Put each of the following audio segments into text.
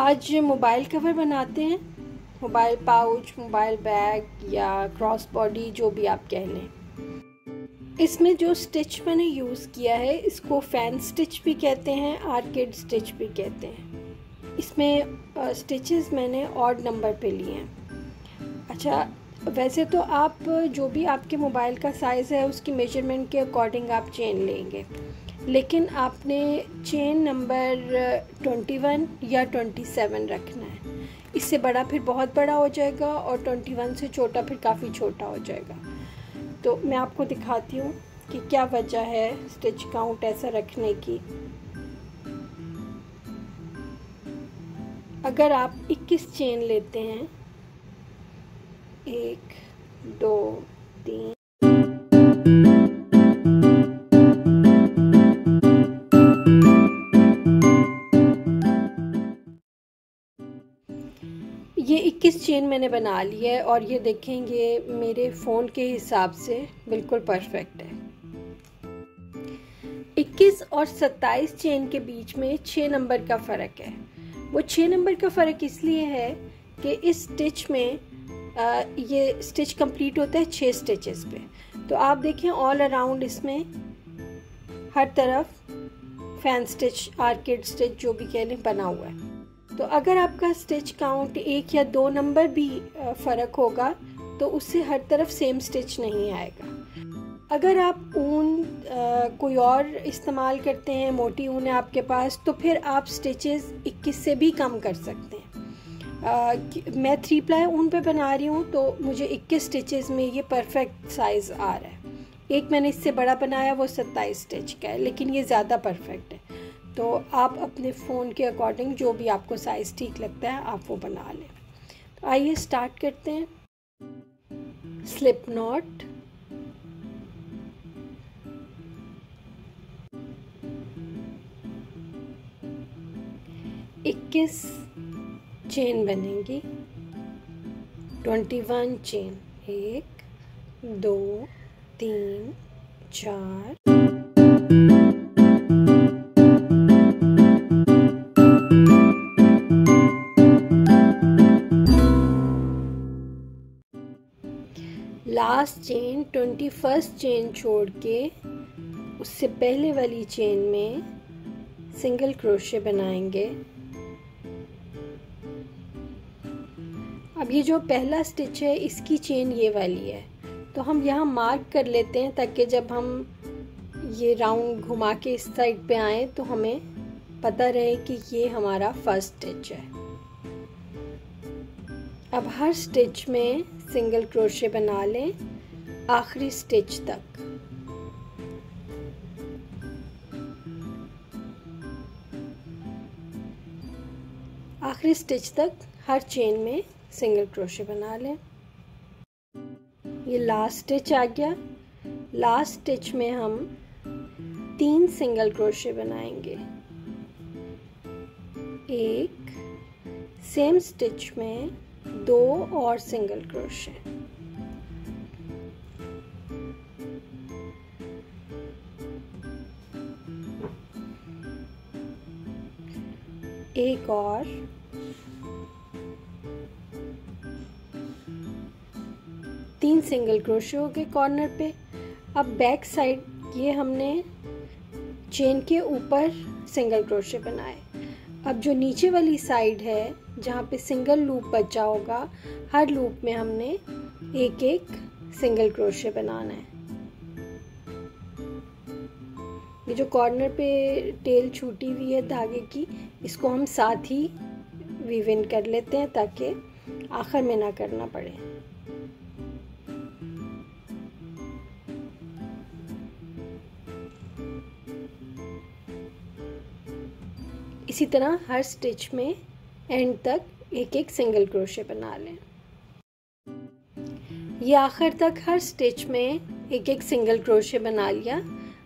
आज mobile cover बनाते हैं, मोबाइल पाउच, मोबाइल बैग या क्रॉस बॉडी, जो भी आप कह लें। इसमें जो स्टिच मैंने यूज़ किया है इसको फैन स्टिच भी कहते हैं, आर्किड स्टिच भी कहते हैं। इसमें स्टिचेस मैंने ऑड नंबर पे लिए हैं। अच्छा, वैसे तो आप जो भी आपके मोबाइल का साइज़ है उसकी मेजरमेंट के अकॉर्डिंग आप चेन लेंगे, लेकिन आपने चेन नंबर 21 या 27 रखना है। इससे बड़ा फिर बहुत बड़ा हो जाएगा और 21 से छोटा फिर काफ़ी छोटा हो जाएगा। तो मैं आपको दिखाती हूँ कि क्या वजह है स्टिच काउंट ऐसा रखने की। अगर आप 21 चेन लेते हैं, 1 2 3 ये 21 चेन मैंने बना ली है और ये देखेंगे मेरे फ़ोन के हिसाब से बिल्कुल परफेक्ट है। 21 और 27 चेन के बीच में 6 नंबर का फ़र्क है। वो 6 नंबर का फ़र्क इसलिए है कि इस स्टिच में ये स्टिच कंप्लीट होता है 6 स्टिचेस पे। तो आप देखें ऑल अराउंड इसमें हर तरफ फैन स्टिच, आर्किड स्टिच, जो भी कह लें, बना हुआ है। तो अगर आपका स्टिच काउंट 1 या 2 नंबर भी फ़र्क होगा तो उससे हर तरफ सेम स्टिच नहीं आएगा। अगर आप ऊन कोई और इस्तेमाल करते हैं, मोटी ऊन है आपके पास, तो फिर आप स्टिचेस 21 से भी कम कर सकते हैं। मैं 3 प्लाई ऊन पे बना रही हूँ तो मुझे 21 स्टिचेस में ये परफेक्ट साइज़ आ रहा है। एक मैंने इससे बड़ा बनाया, वो 27 स्टिच का है, लेकिन ये ज़्यादा परफेक्ट है। तो आप अपने फ़ोन के अकॉर्डिंग जो भी आपको साइज़ ठीक लगता है आप वो बना लें। तो आइए स्टार्ट करते हैं। स्लिप नॉट, इक्कीस चेन बनेंगी, 21 chain, 1 2 3 4 last chain 21st chain छोड़ के उससे पहले वाली चेन में सिंगल क्रोशे बनाएंगे। अब ये जो पहला स्टिच है इसकी चेन ये वाली है, तो हम यहाँ मार्क कर लेते हैं ताकि जब हम ये राउंड घुमा के इस साइड पे आए तो हमें पता रहे कि ये हमारा फर्स्ट स्टिच है। अब हर स्टिच में सिंगल क्रोशे बना लें आखिरी स्टिच तक। आखिरी स्टिच तक हर चेन में सिंगल क्रोशे बना लें। ये लास्ट स्टिच आ गया। लास्ट स्टिच में हम 3 सिंगल क्रोशे बनाएंगे। एक सेम स्टिच में 2 और सिंगल क्रोशे, एक और, 3 सिंगल क्रोशे हो गए कॉर्नर पे। अब बैक साइड ये हमने चेन के ऊपर सिंगल क्रोशे बनाए। अब जो नीचे वाली साइड है जहाँ पे सिंगल लूप बचा होगा, हर लूप में हमने एक एक सिंगल क्रोशे बनाना है। ये जो कॉर्नर पे टेल छूटी हुई है धागे की, इसको हम साथ ही वीव इन कर लेते हैं ताकि आखिर में ना करना पड़े। इसी तरह हर स्टिच में एंड तक एक एक सिंगल क्रोशे बना लें। ये आखिर तक हर स्टिच में एक एक सिंगल क्रोशे बना लिया।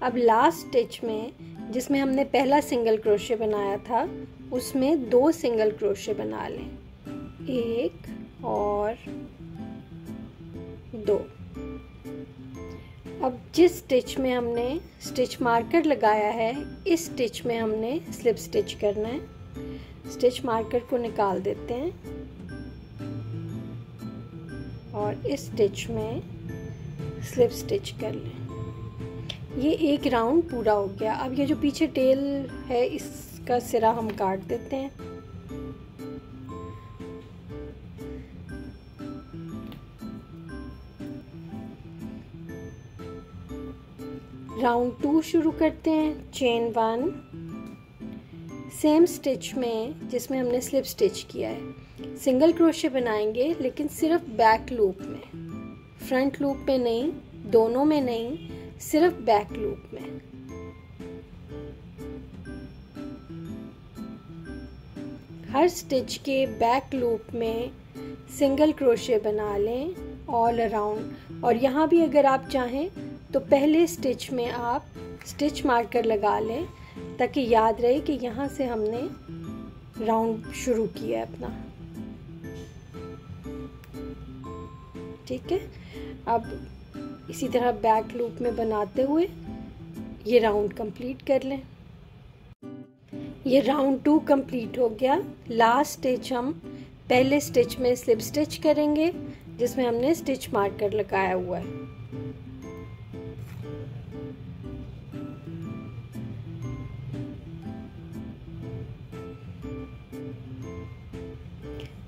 अब लास्ट स्टिच में जिसमें हमने पहला सिंगल क्रोशे बनाया था उसमें 2 सिंगल क्रोशे बना लें, 1 और 2। अब जिस स्टिच में हमने स्टिच मार्कर लगाया है इस स्टिच में हमने स्लिप स्टिच करना है। स्टिच मार्कर को निकाल देते हैं और इस स्टिच में स्लिप स्टिच कर लें। ये एक राउंड पूरा हो गया। अब ये जो पीछे टेल है इसका सिरा हम काट देते हैं। राउंड 2 शुरू करते हैं। चेन 1, सेम स्टिच में जिसमें हमने स्लिप स्टिच किया है सिंगल क्रोशे बनाएंगे, लेकिन सिर्फ बैक लूप में, फ्रंट लूप में नहीं, दोनों में नहीं, सिर्फ बैक लूप में। हर स्टिच के बैक लूप में सिंगल क्रोशे बना लें ऑल अराउंड। और यहाँ भी अगर आप चाहें तो पहले स्टिच में आप स्टिच मार्कर लगा लें ताकि याद रहे कि यहाँ से हमने राउंड शुरू किया है अपना। ठीक है, अब इसी तरह बैक लूप में बनाते हुए ये राउंड कंप्लीट कर लें। ये राउंड 2 कंप्लीट हो गया। लास्ट स्टिच हम पहले स्टिच में स्लिप स्टिच करेंगे जिसमें हमने स्टिच मार्कर लगाया हुआ है।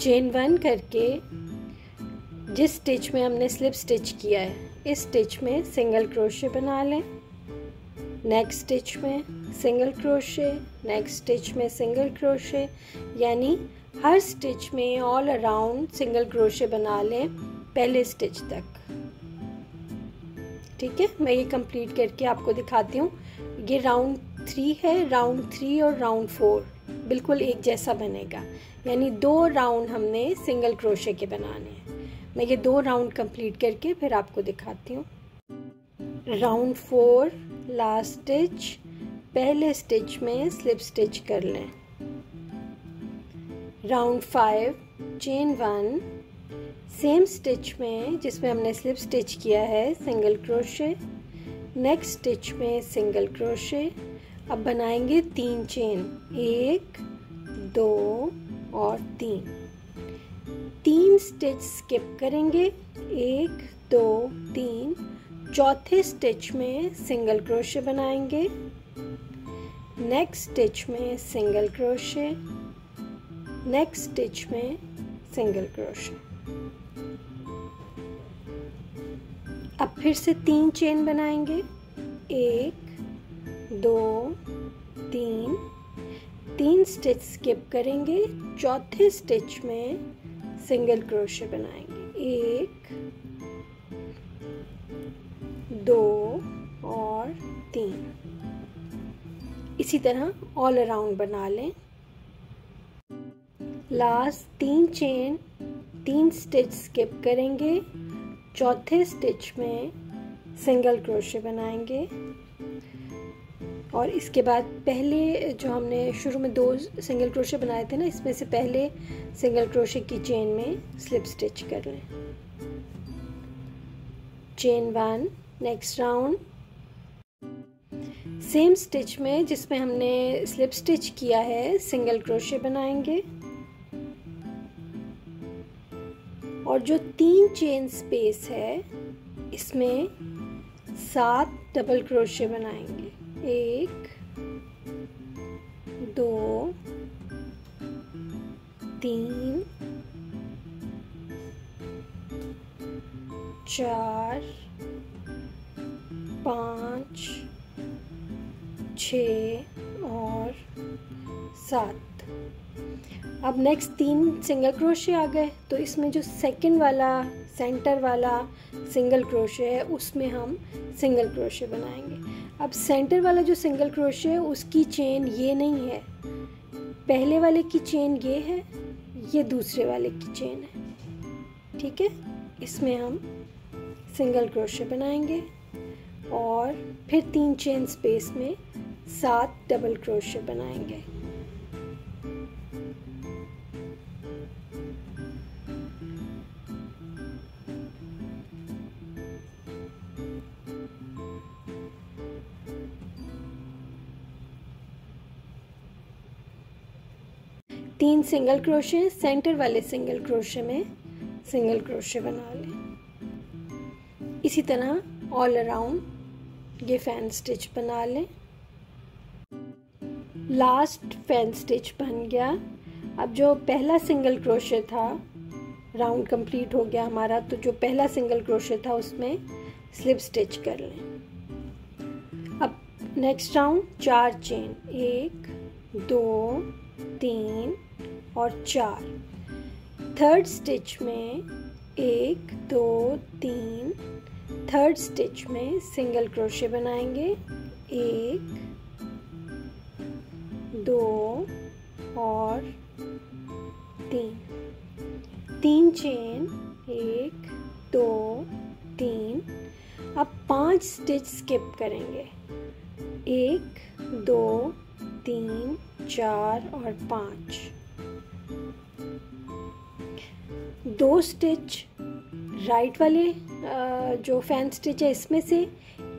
चेन 1 करके जिस स्टिच में हमने स्लिप स्टिच किया है इस स्टिच में सिंगल क्रोशे बना लें। नेक्स्ट स्टिच में सिंगल क्रोशे, नेक्स्ट स्टिच में सिंगल क्रोशे, यानी हर स्टिच में ऑल अराउंड सिंगल क्रोशे बना लें पहले स्टिच तक। ठीक है, मैं ये कंप्लीट करके आपको दिखाती हूँ। ये राउंड 3 है। राउंड 3 और राउंड 4 बिल्कुल एक जैसा बनेगा, यानी 2 राउंड हमने सिंगल क्रोशे के बनाने हैं। मैं ये 2 राउंड कंप्लीट करके फिर आपको दिखाती हूँ। राउंड 4 लास्ट स्टिच, पहले स्टिच में स्लिप स्टिच कर लें। राउंड 5 चेन 1, सेम स्टिच में जिसमें हमने स्लिप स्टिच किया है सिंगल क्रोशे, नेक्स्ट स्टिच में सिंगल क्रोशे। अब बनाएंगे 3 चेन, 1 2 और 3 स्टिच स्किप करेंगे, 1 2 3। चौथे स्टिच में सिंगल क्रोशे बनाएंगे, नेक्स्ट स्टिच में सिंगल क्रोशे, नेक्स्ट स्टिच में सिंगल क्रोशे। अब फिर से 3 चेन बनाएंगे, 1 2 3 स्टिच स्किप करेंगे, चौथे स्टिच में सिंगल क्रोशे बनाएंगे, 1 2 और 3। इसी तरह ऑल अराउंड बना लें। लास्ट 3 चेन, 3 स्टिच स्किप करेंगे, चौथे स्टिच में सिंगल क्रोशे बनाएंगे और इसके बाद पहले जो हमने शुरू में 2 सिंगल क्रोशे बनाए थे ना, इसमें से पहले सिंगल क्रोशे की चेन में स्लिप स्टिच कर लें। Chain 1 next round, same stitch में जिसमें हमने स्लिप स्टिच किया है सिंगल क्रोशे बनाएंगे और जो 3 चेन स्पेस है इसमें 7 डबल क्रोशे बनाएंगे, 1 2 3 4 5 6 और 7। अब नेक्स्ट 3 सिंगल क्रोशे आ गए, तो इसमें जो सेकंड वाला सेंटर वाला सिंगल क्रोशे है उसमें हम सिंगल क्रोशे बनाएंगे। अब सेंटर वाला जो सिंगल क्रोशे है उसकी चेन ये नहीं है, पहले वाले की चेन ये है, ये दूसरे वाले की चेन है। ठीक है, इसमें हम सिंगल क्रोशे बनाएंगे और फिर 3 चेन स्पेस में 7 डबल क्रोशे बनाएंगे। 3 सिंगल क्रोशे, सेंटर वाले सिंगल क्रोशे में सिंगल क्रोशे बना लें। इसी तरह ऑल अराउंड ये फैन स्टिच बना लें। लास्ट फैन स्टिच बन गया। अब जो पहला सिंगल क्रोशे था, राउंड कंप्लीट हो गया हमारा, तो जो पहला सिंगल क्रोशे था उसमें स्लिप स्टिच कर लें। अब नेक्स्ट राउंड 4 चेन, 1 2 3 और 4। थर्ड स्टिच में 1 2 3, थर्ड स्टिच में सिंगल क्रोशे बनाएंगे, 1 2 और 3 चेन, 1 2 3। अब 5 स्टिच स्किप करेंगे, 1 2 3 4 और 5। 2 स्टिच राइट वाले जो फैन स्टिच है इसमें से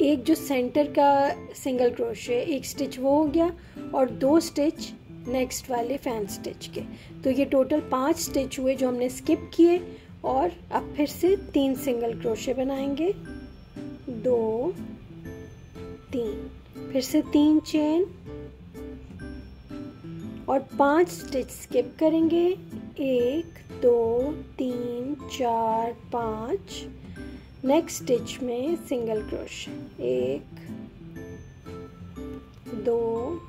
एक जो सेंटर का सिंगल क्रोशे, एक स्टिच वो हो गया और 2 स्टिच नेक्स्ट वाले फैन स्टिच के। तो ये टोटल 5 स्टिच हुए जो हमने स्किप किए। और अब फिर से 3 सिंगल क्रोशे बनाएंगे, 2 3, फिर से 3 चेन और 5 स्टिच स्किप करेंगे, 1 2 3 4 5। नेक्स्ट स्टिच में सिंगल क्रोशे, 1 2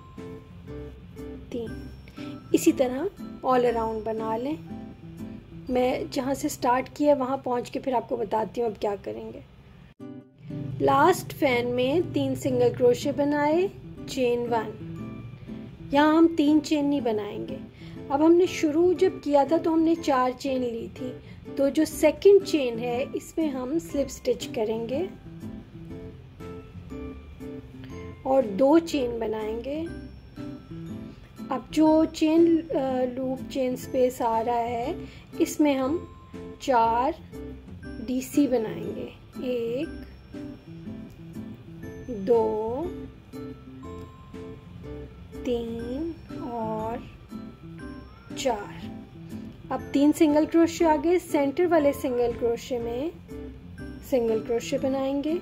3। इसी तरह ऑल अराउंड बना लें। मैं जहाँ से स्टार्ट किया वहाँ पहुँच के फिर आपको बताती हूँ अब क्या करेंगे। लास्ट फैन में 3 सिंगल क्रोशे बनाए, चेन 1। यहाँ हम 3 चेन नहीं बनाएंगे। अब हमने शुरू जब किया था तो हमने 4 चेन ली थी, तो जो सेकंड चेन है इसमें हम स्लिप स्टिच करेंगे और 2 चेन बनाएंगे। अब जो चेन लूप चेन स्पेस आ रहा है इसमें हम 4 डीसी बनाएंगे, 1 2 3 और 4। अब 3 सिंगल क्रोशे आ गए। सेंटर वाले सिंगल क्रोशे में सिंगल क्रोशे बनाएंगे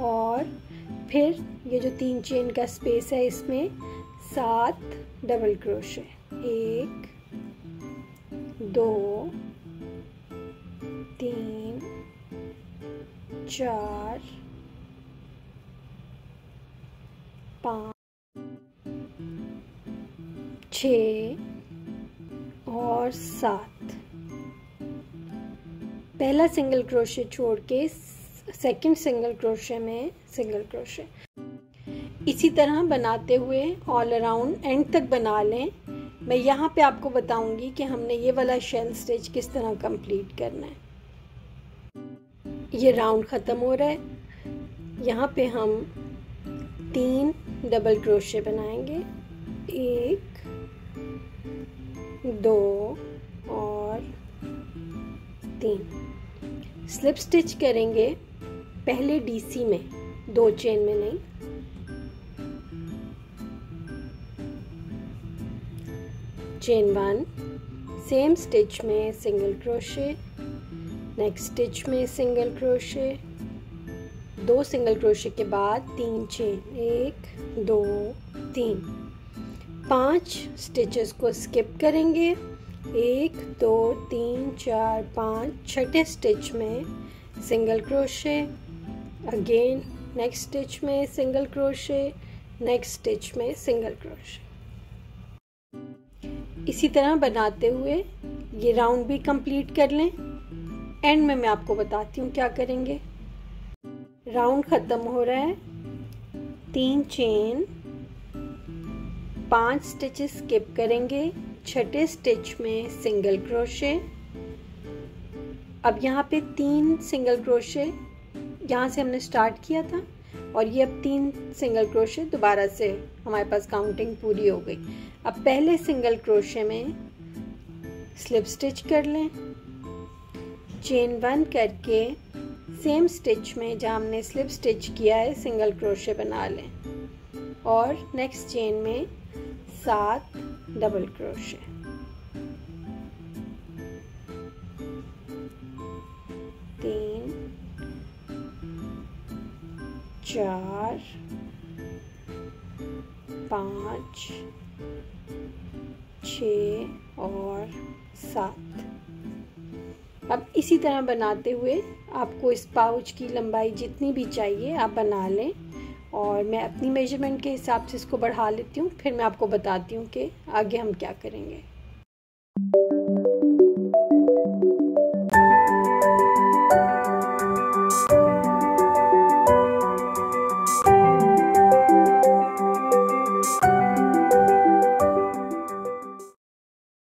और फिर ये जो 3 चेन का स्पेस है इसमें 7 डबल क्रोशे, 1 2 3 4 5 6 और 7। पहला सिंगल क्रोशे छोड़ के सेकंड सिंगल क्रोशे में सिंगल क्रोशे। इसी तरह बनाते हुए ऑल अराउंड एंड तक बना लें। मैं यहाँ पे आपको बताऊंगी कि हमने ये वाला शेल स्टिच किस तरह कंप्लीट करना है। ये राउंड ख़त्म हो रहा है। यहाँ पे हम 3 डबल क्रोशे बनाएंगे, 1 2 और 3। स्लिप स्टिच करेंगे पहले डीसी में, 2 चेन में नहीं। चेन 1, सेम स्टिच में सिंगल क्रोशे, नेक्स्ट स्टिच में सिंगल क्रोशे, 2 सिंगल क्रोशे के बाद 3 चेन, 1 2 3। 5 स्टिचेस को स्किप करेंगे, 1 2 3 4 5। छठे स्टिच में single crochet, again next stitch में सिंगल क्रोशे, नेक्स्ट स्टिच में सिंगल क्रोशे। इसी तरह बनाते हुए ये राउंड भी कंप्लीट कर लें। एंड में मैं आपको बताती हूँ क्या करेंगे। राउंड ख़त्म हो रहा है। 3 चेन, 5 स्टिचेस स्किप करेंगे, छठे स्टिच में सिंगल क्रोशे। अब यहाँ पे 3 सिंगल क्रोशे यहाँ से हमने स्टार्ट किया था और ये अब 3 सिंगल क्रोशे दोबारा से हमारे पास काउंटिंग पूरी हो गई। अब पहले सिंगल क्रोशे में स्लिप स्टिच कर लें, चेन 1 करके सेम स्टिच में जहाँ हमने स्लिप स्टिच किया है सिंगल क्रोशे बना लें और नेक्स्ट चेन में 7 डबल क्रोशे। 4, 5, 6 और 7। अब इसी तरह बनाते हुए आपको इस पाउच की लंबाई जितनी भी चाहिए आप बना लें, और मैं अपनी मेजरमेंट के हिसाब से इसको बढ़ा लेती हूँ। फिर मैं आपको बताती हूँ कि आगे हम क्या करेंगे।